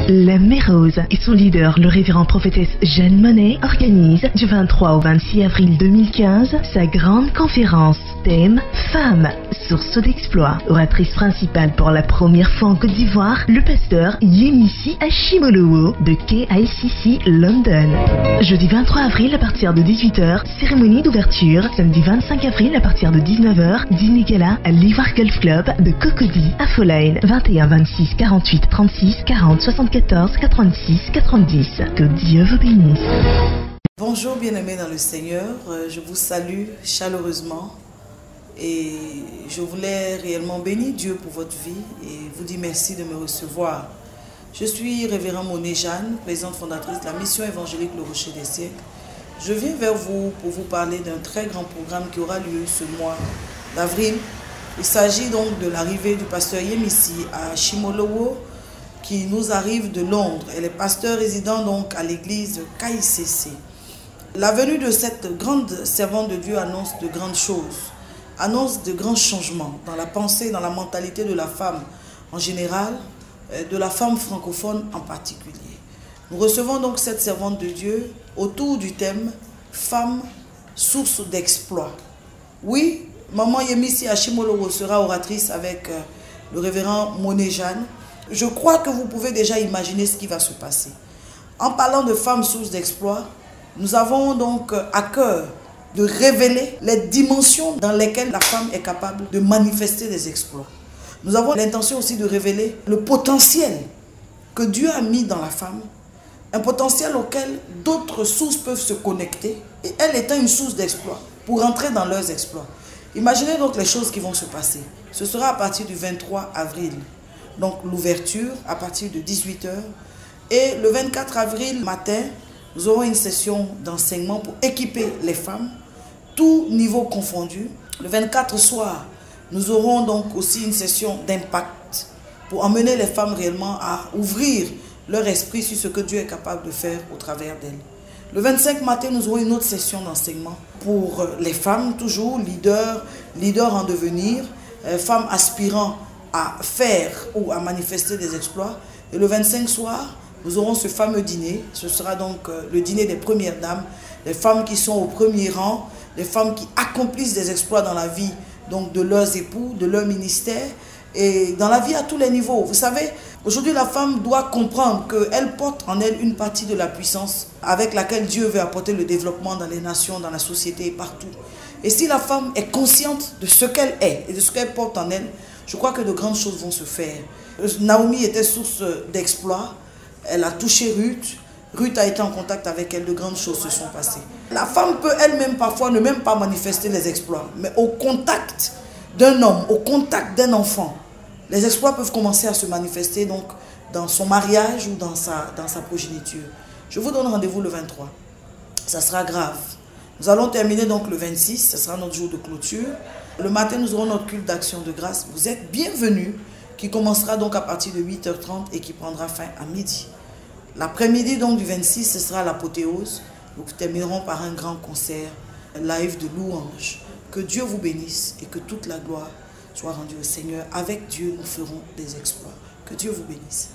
La Mère Rose et son leader, le révérend prophétesse Jeanne Monnet, organise du 23 au 26 avril 2015 sa grande conférence. Thème Femmes, source d'exploit. Oratrice principale pour la première fois en Côte d'Ivoire, le pasteur Yemisi Ashimolowo de KICC London. Jeudi 23 avril à partir de 18h, cérémonie d'ouverture. Samedi 25 avril à partir de 19h, dîner gala à l'Ivoire Golf Club de Cocody à Foline. 21 26 48 36 40 74 86 90. Que Dieu vous bénisse. Bonjour bien-aimés dans le Seigneur, je vous salue chaleureusement et je voulais réellement bénir Dieu pour votre vie et vous dire merci de me recevoir. Je suis révérend Monnet Jeanne, présidente fondatrice de la mission évangélique Le Rocher des siècles. Je viens vers vous pour vous parler d'un très grand programme qui aura lieu ce mois d'avril. Il s'agit donc de l'arrivée du pasteur Yemisi Ashimolowo qui nous arrive de Londres. Elle est pasteur résident donc à l'église KICC. La venue de cette grande servante de Dieu annonce de grandes choses, annonce de grands changements dans la pensée, dans la mentalité de la femme en général, de la femme francophone en particulier. Nous recevons donc cette servante de Dieu autour du thème « Femme, source d'exploit ». Oui, maman Yemisi Ashimolowo sera oratrice avec le révérend Monnet Jeanne. Je crois que vous pouvez déjà imaginer ce qui va se passer. En parlant de femmes source d'exploit, nous avons donc à cœur de révéler les dimensions dans lesquelles la femme est capable de manifester des exploits. Nous avons l'intention aussi de révéler le potentiel que Dieu a mis dans la femme, un potentiel auquel d'autres sources peuvent se connecter, et elle étant une source d'exploit, pour entrer dans leurs exploits. Imaginez donc les choses qui vont se passer. Ce sera à partir du 23 avril, donc l'ouverture à partir de 18h, et le 24 avril matin, nous aurons une session d'enseignement pour équiper les femmes, tous niveaux confondus. Le 24 soir, nous aurons donc aussi une session d'impact pour emmener les femmes réellement à ouvrir leur esprit sur ce que Dieu est capable de faire au travers d'elles. Le 25 matin, nous aurons une autre session d'enseignement pour les femmes, toujours leaders en devenir, femmes aspirant à faire ou à manifester des exploits. Et le 25 soir, nous aurons ce fameux dîner. Ce sera donc le dîner des premières dames, les femmes qui sont au premier rang, les femmes qui accomplissent des exploits dans la vie donc de leurs époux, de leur ministère et dans la vie à tous les niveaux. Vous savez, aujourd'hui la femme doit comprendre qu'elle porte en elle une partie de la puissance avec laquelle Dieu veut apporter le développement dans les nations, dans la société et partout. Et si la femme est consciente de ce qu'elle est et de ce qu'elle porte en elle, je crois que de grandes choses vont se faire. Naomi était source d'exploit. Elle a touché Ruth. Ruth a été en contact avec elle. De grandes choses se sont passées. La femme peut elle-même parfois ne même pas manifester les exploits. Mais au contact d'un homme, au contact d'un enfant, les exploits peuvent commencer à se manifester donc dans son mariage ou dans sa progéniture. Je vous donne rendez-vous le 23. Ça sera grave. Nous allons terminer donc le 26. Ce sera notre jour de clôture. Le matin, nous aurons notre culte d'action de grâce. Vous êtes bienvenus, qui commencera donc à partir de 8h30 et qui prendra fin à midi. L'après-midi donc du 26, ce sera l'apothéose. Nous terminerons par un grand concert live de louanges. Que Dieu vous bénisse et que toute la gloire soit rendue au Seigneur. Avec Dieu, nous ferons des exploits. Que Dieu vous bénisse.